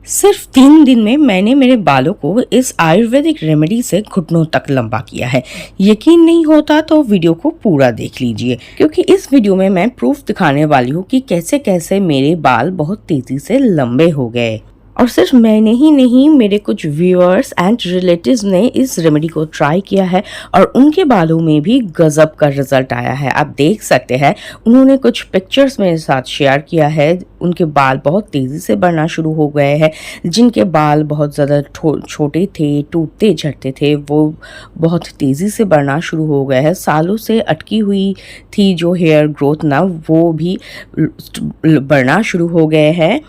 सिर्फ 3 दिन में मैंने मेरे बालों को इस आयुर्वेदिक रेमेडी से घुटनों तक लंबा किया है। यकीन नहीं होता तो वीडियो को पूरा देख लीजिए, क्योंकि इस वीडियो में मैं प्रूफ दिखाने वाली हूँ कि कैसे कैसे मेरे बाल बहुत तेजी से लंबे हो गए। और सिर्फ मैंने ही नहीं, मेरे कुछ व्यूअर्स एंड रिलेटिव्स ने इस रेमेडी को ट्राई किया है और उनके बालों में भी गजब का रिजल्ट आया है। आप देख सकते हैं, उन्होंने कुछ पिक्चर्स मेरे साथ शेयर किया है। उनके बाल बहुत तेज़ी से बढ़ना शुरू हो गए हैं। जिनके बाल बहुत ज़्यादा छोटे थे, टूटते झड़ते थे, वो बहुत तेज़ी से बढ़ना शुरू हो गए हैं। सालों से अटकी हुई थी जो हेयर ग्रोथ ना, वो भी बढ़ना शुरू हो गए हैं।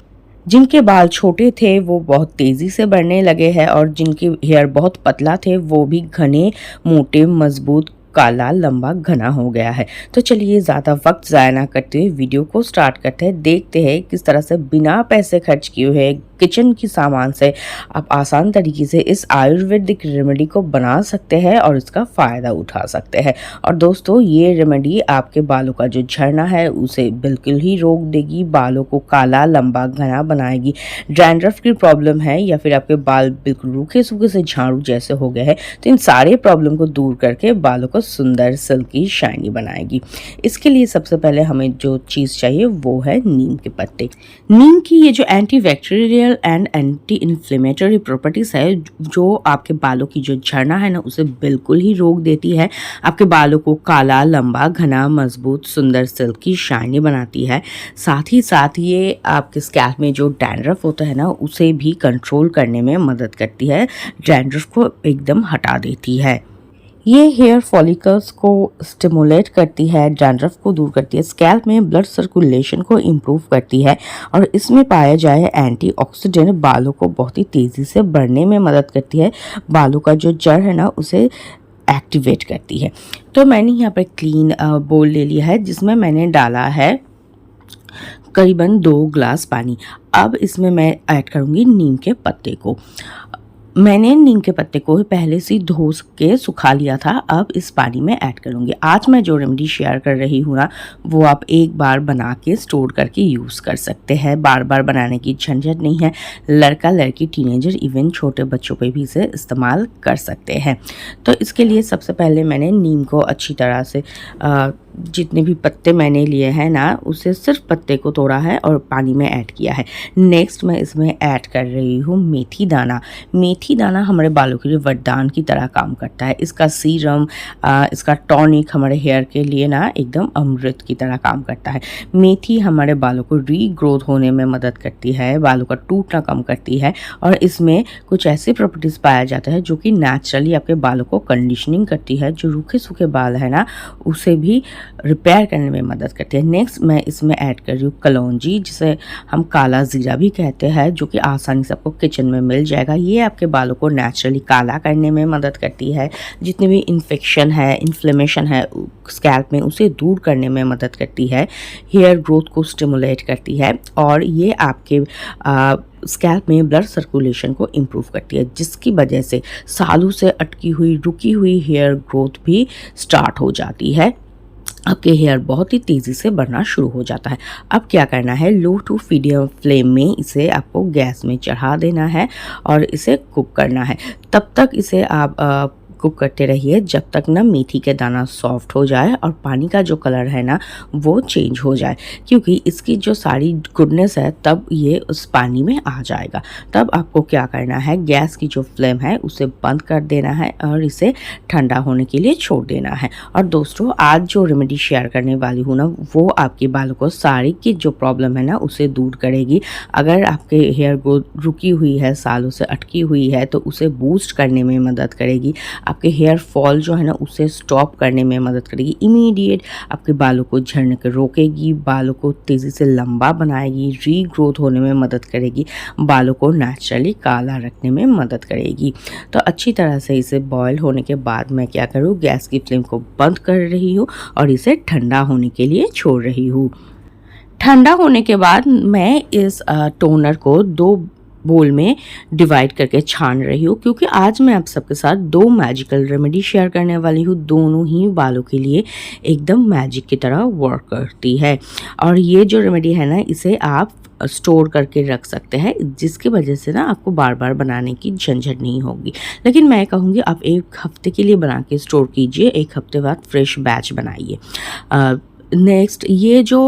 जिनके बाल छोटे थे वो बहुत तेज़ी से बढ़ने लगे हैं और जिनके हेयर बहुत पतला थे वो भी घने, मोटे, मजबूत, काला, लंबा, घना हो गया है। तो चलिए ज़्यादा वक्त ज़ाया ना करते हुए वीडियो को स्टार्ट करते हैं। देखते हैं किस तरह से बिना पैसे खर्च किए हुए किचन की सामान से आप आसान तरीके से इस आयुर्वेदिक रेमेडी को बना सकते हैं और इसका फ़ायदा उठा सकते हैं। और दोस्तों, ये रेमेडी आपके बालों का जो झड़ना है उसे बिल्कुल ही रोक देगी, बालों को काला, लंबा, घना बनाएगी। डैंड्रफ की प्रॉब्लम है या फिर आपके बाल बिल्कुल रूखे सूखे से झाड़ू जैसे हो गए हैं, तो इन सारे प्रॉब्लम को दूर करके बालों को सुंदर, सिल्की, शाइनी बनाएगी। इसके लिए सबसे पहले हमें जो चीज़ चाहिए वो है नीम के पत्ते। नीम की ये जो anti bacterial and anti inflammatory properties है, जो आपके बालों की जो झड़ना है ना उसे बिल्कुल ही रोक देती है। आपके बालों को काला, लंबा, घना, मजबूत, सुंदर, सिल्की, शाइनी बनाती है। साथ ही साथ ये आपके स्कैल्प में जो डैंड्रफ होता है ना उसे भी कंट्रोल करने में मदद करती है, डैंड्रफ को एकदम हटा देती है। ये हेयर फॉलिकल्स को स्टिमुलेट करती है, डैंड्रफ को दूर करती है, स्कैल्प में ब्लड सर्कुलेशन को इम्प्रूव करती है और इसमें पाया जाए एंटीऑक्सीडेंट बालों को बहुत ही तेज़ी से बढ़ने में मदद करती है, बालों का जो जड़ है ना उसे एक्टिवेट करती है। तो मैंने यहाँ पर क्लीन बोल ले लिया है जिसमें मैंने डाला है करीबन 2 ग्लास पानी। अब इसमें मैं ऐड करूँगी नीम के पत्ते को। मैंने नीम के पत्ते को पहले से धो के सुखा लिया था, अब इस पानी में ऐड करूँगी। आज मैं जो रेमेडी शेयर कर रही हूँ ना वो आप एक बार बना के स्टोर करके यूज़ कर सकते हैं। बार बार बनाने की झंझट नहीं है। लड़का, लड़की, टीनेजर, इवन छोटे बच्चों पे भी इसे इस्तेमाल कर सकते हैं। तो इसके लिए सबसे पहले मैंने नीम को अच्छी तरह से जितने भी पत्ते मैंने लिए हैं ना उसे सिर्फ पत्ते को तोड़ा है और पानी में ऐड किया है। नेक्स्ट मैं इसमें ऐड कर रही हूँ मेथी दाना। मेथी दाना हमारे बालों के लिए वरदान की तरह काम करता है। इसका सीरम, इसका टॉनिक हमारे हेयर के लिए ना एकदम अमृत की तरह काम करता है। मेथी हमारे बालों को रीग्रोथ होने में मदद करती है, बालों का टूटना कम करती है और इसमें कुछ ऐसे प्रॉपर्टीज़ पाया जाता है जो कि नेचुरली आपके बालों को कंडीशनिंग करती है। जो रूखे सूखे बाल है ना उसे भी रिपेयर करने में मदद करती है। नेक्स्ट मैं इसमें ऐड कर रही हूँ कलौंजी, जिसे हम काला जीरा भी कहते हैं, जो कि आसानी से आपको किचन में मिल जाएगा। ये आपके बालों को नेचुरली काला करने में मदद करती है। जितनी भी इन्फेक्शन है, इन्फ्लेमेशन है स्कैल्प में उसे दूर करने में मदद करती है, हेयर ग्रोथ को स्टिमुलेट करती है और ये आपके स्कैल्प में ब्लड सर्कुलेशन को इम्प्रूव करती है, जिसकी वजह से सालों से अटकी हुई, रुकी हुई हेयर ग्रोथ भी स्टार्ट हो जाती है। आपके हेयर बहुत ही तेज़ी से बढ़ना शुरू हो जाता है। अब क्या करना है, लो टू मीडियम फ्लेम में इसे आपको गैस में चढ़ा देना है और इसे कुक करना है। तब तक इसे आप कुक करते रहिए जब तक ना मेथी के दाना सॉफ्ट हो जाए और पानी का जो कलर है ना वो चेंज हो जाए, क्योंकि इसकी जो सारी गुडनेस है तब ये उस पानी में आ जाएगा। तब आपको क्या करना है, गैस की जो फ्लेम है उसे बंद कर देना है और इसे ठंडा होने के लिए छोड़ देना है। और दोस्तों, आज जो रेमेडी शेयर करने वाली हूँ ना वो आपके बालों को सारी की जो प्रॉब्लम है ना उसे दूर करेगी। अगर आपके हेयर ग्रोथ रुकी हुई है, सालों से अटकी हुई है, तो उसे बूस्ट करने में मदद करेगी। आपके हेयर फॉल जो है ना उसे स्टॉप करने में मदद करेगी। इमीडिएट आपके बालों को झड़ने को रोकेगी, बालों को तेज़ी से लंबा बनाएगी, रीग्रोथ होने में मदद करेगी, बालों को नेचुरली काला रखने में मदद करेगी। तो अच्छी तरह से इसे बॉयल होने के बाद मैं क्या करूँ, गैस की फ्लेम को बंद कर रही हूँ और इसे ठंडा होने के लिए छोड़ रही हूँ। ठंडा होने के बाद मैं इस टोनर को 2 बोल में डिवाइड करके छान रही हूँ, क्योंकि आज मैं आप सबके साथ 2 मैजिकल रेमेडी शेयर करने वाली हूँ। दोनों ही बालों के लिए एकदम मैजिक की तरह वर्क करती है। और ये जो रेमेडी है ना इसे आप स्टोर करके रख सकते हैं, जिसकी वजह से ना आपको बार बार बनाने की झंझट नहीं होगी। लेकिन मैं कहूँगी आप 1 हफ्ते के लिए बना के स्टोर कीजिए, 1 हफ्ते बाद फ्रेश बैच बनाइए। नेक्स्ट ये जो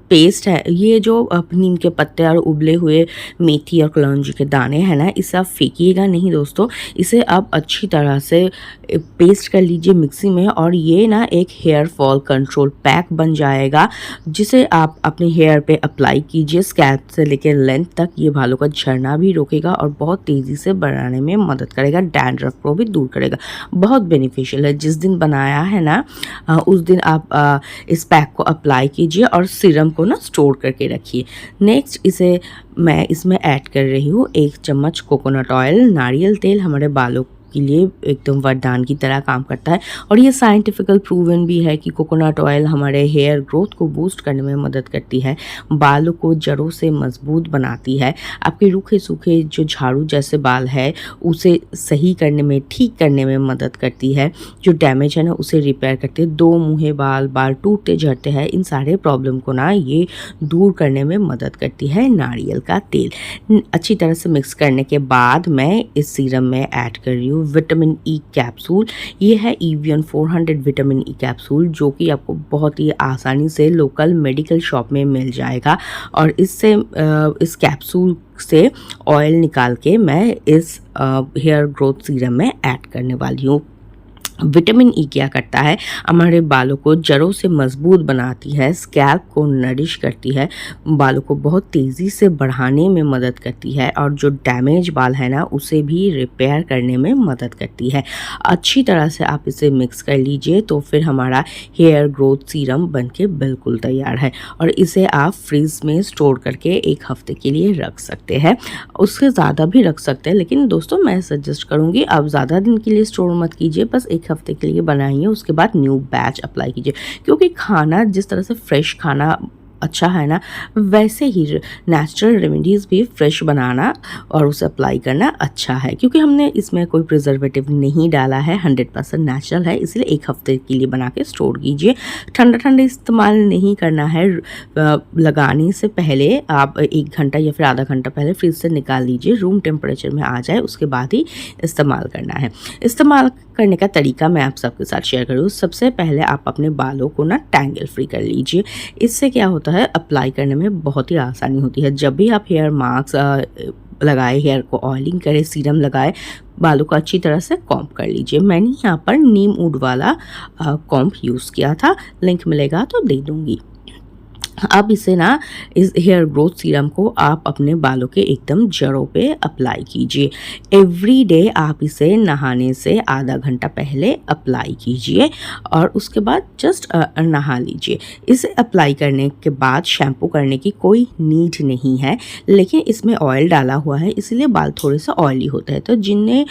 पेस्ट है, ये जो नीम के पत्ते और उबले हुए मेथी और कलौंजी के दाने हैं ना, इसे आप फेंकिएगा नहीं दोस्तों, इसे आप अच्छी तरह से पेस्ट कर लीजिए मिक्सी में, और ये ना एक हेयर फॉल कंट्रोल पैक बन जाएगा, जिसे आप अपने हेयर पे अप्लाई कीजिए स्कैल्प से लेकर लेंथ तक। ये बालों का झड़ना भी रोकेगा और बहुत तेज़ी से बढ़ाने में मदद करेगा, डैंड्रफ को भी दूर करेगा। बहुत बेनिफिशियल है। जिस दिन बनाया है ना उस दिन आप इस पैक को अप्लाई कीजिए और सीरम को ना स्टोर करके रखिए। नेक्स्ट इसे मैं इसमें ऐड कर रही हूँ 1 चम्मच कोकोनट ऑयल। नारियल तेल हमारे बालों के लिए एकदम वरदान की तरह काम करता है, और ये साइंटिफिकल प्रूवन भी है कि कोकोनट ऑयल हमारे हेयर ग्रोथ को बूस्ट करने में मदद करती है, बालों को जड़ों से मजबूत बनाती है, आपके रूखे सूखे जो झाड़ू जैसे बाल है उसे सही करने में, ठीक करने में मदद करती है, जो डैमेज है ना उसे रिपेयर करती है, 2 मुँहे बाल टूटते झड़ते हैं, इन सारे प्रॉब्लम को ना ये दूर करने में मदद करती है नारियल का तेल। अच्छी तरह से मिक्स करने के बाद मैं इस सीरम में ऐड कर रही हूँ विटामिन ई कैप्सूल। ये है EVN 400 विटामिन ई कैप्सूल, जो कि आपको बहुत ही आसानी से लोकल मेडिकल शॉप में मिल जाएगा, और इससे इस कैप्सूल से ऑयल निकाल के मैं इस हेयर ग्रोथ सीरम में ऐड करने वाली हूँ। विटामिन ई क्या करता है, हमारे बालों को जड़ों से मजबूत बनाती है, स्कैल्प को नरिश करती है, बालों को बहुत तेज़ी से बढ़ाने में मदद करती है, और जो डैमेज बाल है ना उसे भी रिपेयर करने में मदद करती है। अच्छी तरह से आप इसे मिक्स कर लीजिए, तो फिर हमारा हेयर ग्रोथ सीरम बनके बिल्कुल तैयार है, और इसे आप फ्रीज में स्टोर करके 1 हफ्ते के लिए रख सकते हैं, उससे ज़्यादा भी रख सकते हैं। लेकिन दोस्तों मैं सजेस्ट करूँगी आप ज़्यादा दिन के लिए स्टोर मत कीजिए, बस 1 हफ्ते के लिए बनाइए, उसके बाद न्यू बैच अप्लाई कीजिए। क्योंकि खाना जिस तरह से फ्रेश खाना अच्छा है ना, वैसे ही नेचुरल रेमेडीज़ भी फ्रेश बनाना और उसे अप्लाई करना अच्छा है, क्योंकि हमने इसमें कोई प्रिजर्वेटिव नहीं डाला है, 100% नेचुरल है, इसलिए 1 हफ्ते के लिए बना के स्टोर कीजिए। ठंडा इस्तेमाल नहीं करना है, लगाने से पहले आप 1 घंटा या फिर आधा घंटा पहले फ्रिज से निकाल लीजिए, रूम टेम्परेचर में आ जाए, उसके बाद ही इस्तेमाल करना है। इस्तेमाल करने का तरीका मैं आप सबके साथ शेयर करूँ। सबसे पहले आप अपने बालों को ना टैंगल फ्री कर लीजिए। इससे क्या होता है, अप्लाई करने में बहुत ही आसानी होती है। जब भी आप हेयर मास्क लगाए, हेयर को ऑयलिंग करें, सीरम लगाए, बालों को अच्छी तरह से कॉम्ब कर लीजिए। मैंने यहाँ पर नीम वुड वाला कॉम्ब यूज़ किया था, लिंक मिलेगा तो दे दूँगी। अब इसे ना, इस हेयर ग्रोथ सीरम को आप अपने बालों के एकदम जड़ों पे अप्लाई कीजिए। एवरी डे आप इसे नहाने से आधा घंटा पहले अप्लाई कीजिए, और उसके बाद जस्ट नहा लीजिए। इसे अप्लाई करने के बाद शैम्पू करने की कोई नीड नहीं है, लेकिन इसमें ऑयल डाला हुआ है, इसलिए बाल थोड़े से ऑयली होते हैं। तो जिन्हें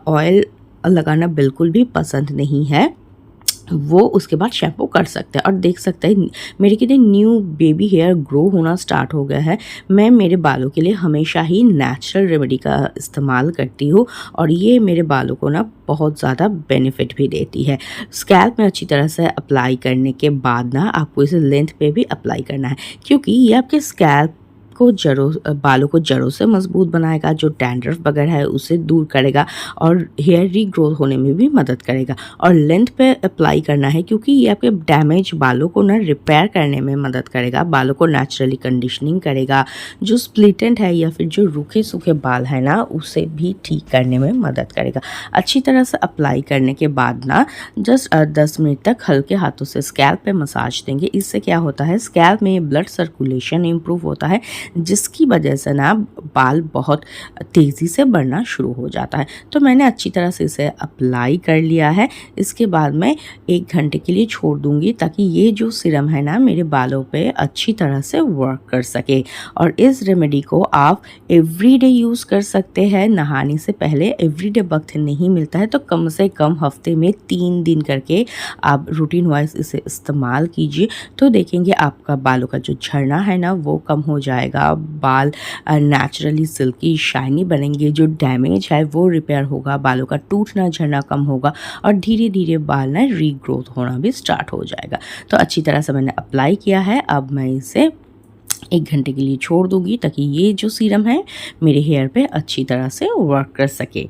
ऑयल लगाना बिल्कुल भी पसंद नहीं है वो उसके बाद शैम्पू कर सकते हैं। और देख सकते हैं मेरे कितने न्यू बेबी हेयर ग्रो होना स्टार्ट हो गया है। मैं मेरे बालों के लिए हमेशा ही नेचुरल रेमेडी का इस्तेमाल करती हूँ, और ये मेरे बालों को ना बहुत ज़्यादा बेनिफिट भी देती है। स्कैल्प में अच्छी तरह से अप्लाई करने के बाद ना आपको इसे लेंथ पे भी अप्लाई करना है, क्योंकि ये आपके स्कैल्प को बालों को जड़ों से मजबूत बनाएगा, जो डैंड्रफ वगैरह है उसे दूर करेगा, और हेयर रीग्रोथ होने में भी मदद करेगा। और लेंथ पे अप्लाई करना है, क्योंकि ये आपके डैमेज बालों को ना रिपेयर करने में मदद करेगा, बालों को नेचुरली कंडीशनिंग करेगा, जो स्प्लिटेंट है या फिर जो रूखे सूखे बाल है ना उसे भी ठीक करने में मदद करेगा। अच्छी तरह से अप्लाई करने के बाद ना जस्ट 10 मिनट तक हल्के हाथों से स्कैल्प पे मसाज देंगे। इससे क्या होता है, स्कैल्प में ब्लड सर्कुलेशन इम्प्रूव होता है, जिसकी वजह से ना बाल बहुत तेज़ी से बढ़ना शुरू हो जाता है। तो मैंने अच्छी तरह से इसे अप्लाई कर लिया है। इसके बाद मैं 1 घंटे के लिए छोड़ दूंगी, ताकि ये जो सीरम है ना मेरे बालों पे अच्छी तरह से वर्क कर सके। और इस रेमेडी को आप एवरीडे यूज़ कर सकते हैं, नहाने से पहले। एवरीडे वक्त नहीं मिलता है तो कम से कम हफ्ते में 3 दिन करके आप रूटीन वाइज इसे इस्तेमाल कीजिए, तो देखेंगे आपका बालों का जो झड़ना है ना वो कम हो जाएगा, बाल नेचुरली सिल्की शाइनी बनेंगे, जो डैमेज है वो रिपेयर होगा, बालों का टूटना झड़ना कम होगा, और धीरे धीरे बाल ना रीग्रोथ होना भी स्टार्ट हो जाएगा। तो अच्छी तरह से मैंने अप्लाई किया है। अब मैं इसे 1 घंटे के लिए छोड़ दूँगी ताकि ये जो सीरम है मेरे हेयर पे अच्छी तरह से वर्क कर सके।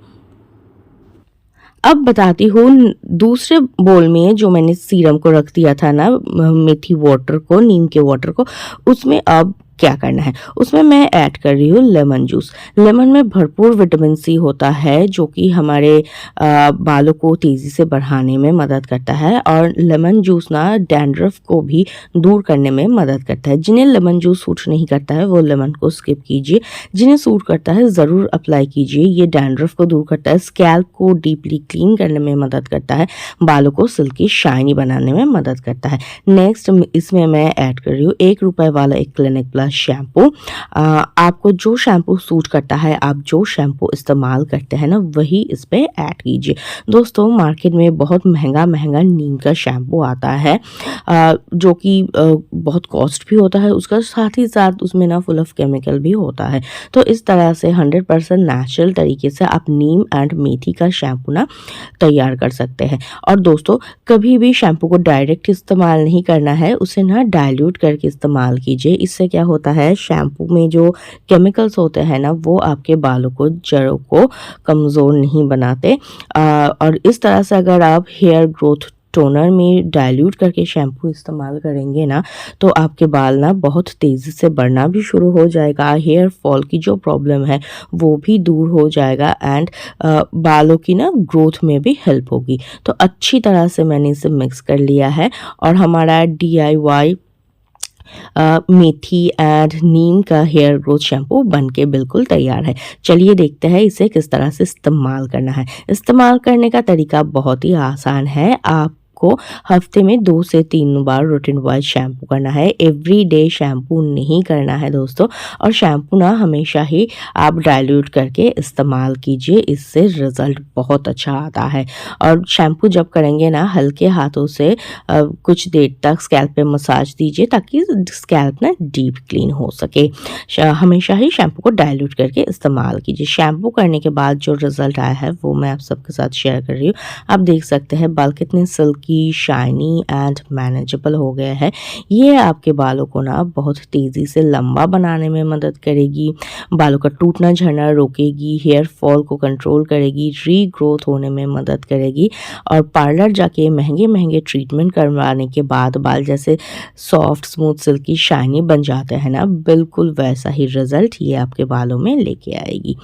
अब बताती हूँ दूसरे बोल में जो मैंने सीरम को रख दिया था ना, मेथी वाटर को, नीम के वाटर को, उसमें अब क्या करना है, उसमें मैं ऐड कर रही हूँ लेमन जूस। लेमन में भरपूर विटामिन सी होता है जो कि हमारे बालों को तेज़ी से बढ़ाने में मदद करता है, और लेमन जूस ना डैंड्रफ को भी दूर करने में मदद करता है। जिन्हें लेमन जूस सूट नहीं करता है वो लेमन को स्किप कीजिए, जिन्हें सूट करता है ज़रूर अप्लाई कीजिए। ये डैंड्रफ को दूर करता है, स्कैल्प को डीपली क्लीन करने में मदद करता है, बालों को सिल्की शाइनी बनाने में मदद करता है। नेक्स्ट इसमें मैं ऐड कर रही हूँ 1 रुपए वाला एक क्लिनिक प्लस शैम्पू। आपको जो शैम्पू सूट करता है, आप जो शैम्पू इस्तेमाल करते हैं ना, वही इस पे ऐड कीजिए। दोस्तों मार्केट में बहुत महंगा नीम का शैम्पू आता है जो कि बहुत कॉस्ट भी होता है उसका, साथ ही साथ उसमें ना फुल ऑफ केमिकल भी होता है। तो इस तरह से 100% नेचुरल तरीके से आप नीम एंड मेथी का शैम्पू ना तैयार कर सकते हैं। और दोस्तों कभी भी शैम्पू को डायरेक्ट इस्तेमाल नहीं करना है, उसे ना डाइल्यूट करके इस्तेमाल कीजिए। इससे क्या होता है, शैम्पू में जो केमिकल्स होते हैं ना, वो आपके बालों को, जड़ों को कमज़ोर नहीं बनाते। और इस तरह से अगर आप हेयर ग्रोथ टोनर में डाइल्यूट करके शैम्पू इस्तेमाल करेंगे ना, तो आपके बाल ना बहुत तेज़ी से बढ़ना भी शुरू हो जाएगा। हेयर फॉल की जो प्रॉब्लम है वो भी दूर हो जाएगा, एंड बालों की ना ग्रोथ में भी हेल्प होगी। तो अच्छी तरह से मैंने इसे मिक्स कर लिया है और हमारा DIY मेथी एंड नीम का हेयर ग्रोथ शैम्पू बनके बिल्कुल तैयार है। चलिए देखते हैं इसे किस तरह से इस्तेमाल करना है। इस्तेमाल करने का तरीका बहुत ही आसान है। आपको हफ्ते में 2 से 3 बार रूटीन वाइज शैम्पू करना है। एवरी डे शैम्पू नहीं करना है दोस्तों, और शैम्पू ना हमेशा ही आप डाइल्यूट करके इस्तेमाल कीजिए, इससे रिजल्ट बहुत अच्छा आता है। और शैम्पू जब करेंगे ना, हल्के हाथों से कुछ देर तक स्कैल्प पे मसाज दीजिए ताकि स्कैल्प ना डीप क्लीन हो सके। हमेशा ही शैम्पू को डाइल्यूट करके इस्तेमाल कीजिए। शैम्पू करने के बाद जो रिजल्ट आया है वो मैं आप सबके साथ शेयर कर रही हूँ। आप देख सकते हैं बाल कितने सिल्की, शाइनी एंड मैनेजेबल हो गए हैं। ये आपके बालों को ना बहुत तेज़ी से लंबा बनाने में मदद करेगी, बालों का टूटना झड़ना रोकेगी, हेयर फॉल को कंट्रोल करेगी, रीग्रोथ होने में मदद करेगी, और पार्लर जाके महंगे ट्रीटमेंट करवाने के बाद बाल जैसे सॉफ्ट, स्मूथ, सिल्की, शाइनी बन जाते हैं ना, बिल्कुल वैसा ही रिजल्ट ये आपके बालों में लेके आएगी।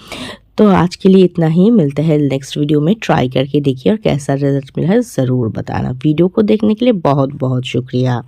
तो आज के लिए इतना ही, मिलते हैं नेक्स्ट वीडियो में। ट्राई करके देखिए और कैसा रिजल्ट मिला है ज़रूर बताना। वीडियो को देखने के लिए बहुत बहुत शुक्रिया।